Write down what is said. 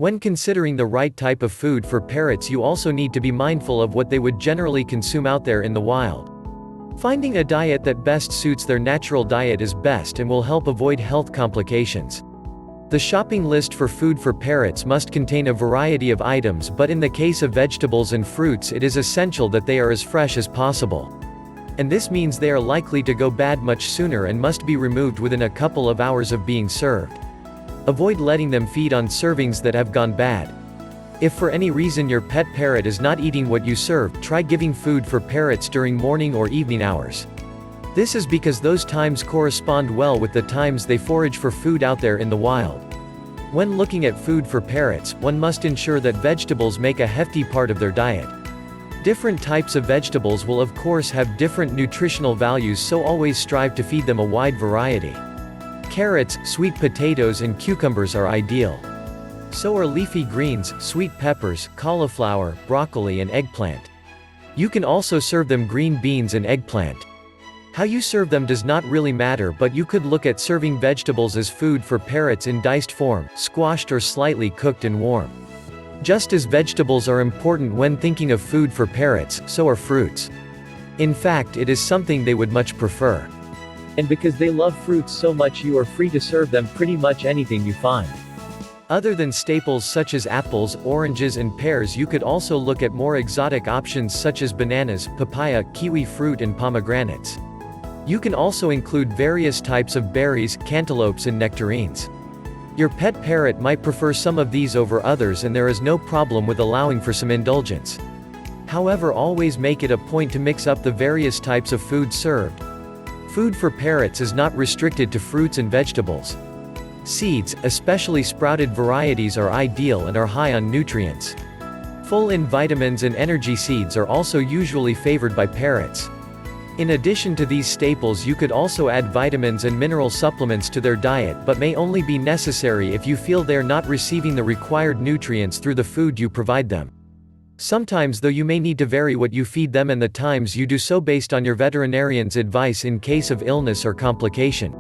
When considering the right type of food for parrots, you also need to be mindful of what they would generally consume out there in the wild. Finding a diet that best suits their natural diet is best and will help avoid health complications. The shopping list for food for parrots must contain a variety of items, but in the case of vegetables and fruits, it is essential that they are as fresh as possible. And this means they are likely to go bad much sooner and must be removed within a couple of hours of being served. Avoid letting them feed on servings that have gone bad. If for any reason your pet parrot is not eating what you serve, try giving food for parrots during morning or evening hours. This is because those times correspond well with the times they forage for food out there in the wild. When looking at food for parrots, one must ensure that vegetables make a hefty part of their diet. Different types of vegetables will of course have different nutritional values, so always strive to feed them a wide variety. Carrots, sweet potatoes and cucumbers are ideal. So are leafy greens, sweet peppers, cauliflower, broccoli and eggplant. You can also serve them green beans and eggplant. How you serve them does not really matter, but you could look at serving vegetables as food for parrots in diced form, squashed or slightly cooked and warm. Just as vegetables are important when thinking of food for parrots, so are fruits. In fact, it is something they would much prefer. And because they love fruits so much, you are free to serve them pretty much anything you find. Other than staples such as apples, oranges and pears, you could also look at more exotic options such as bananas, papaya, kiwi fruit and pomegranates. You can also include various types of berries, cantaloupes and nectarines. Your pet parrot might prefer some of these over others, and there is no problem with allowing for some indulgence. However, always make it a point to mix up the various types of food served. Food for parrots is not restricted to fruits and vegetables. Seeds, especially sprouted varieties, are ideal and are high on nutrients. Full in vitamins and energy seeds are also usually favored by parrots. In addition to these staples, you could also add vitamins and mineral supplements to their diet, but may only be necessary if you feel they are not receiving the required nutrients through the food you provide them. Sometimes though, you may need to vary what you feed them and the times you do so based on your veterinarian's advice in case of illness or complication.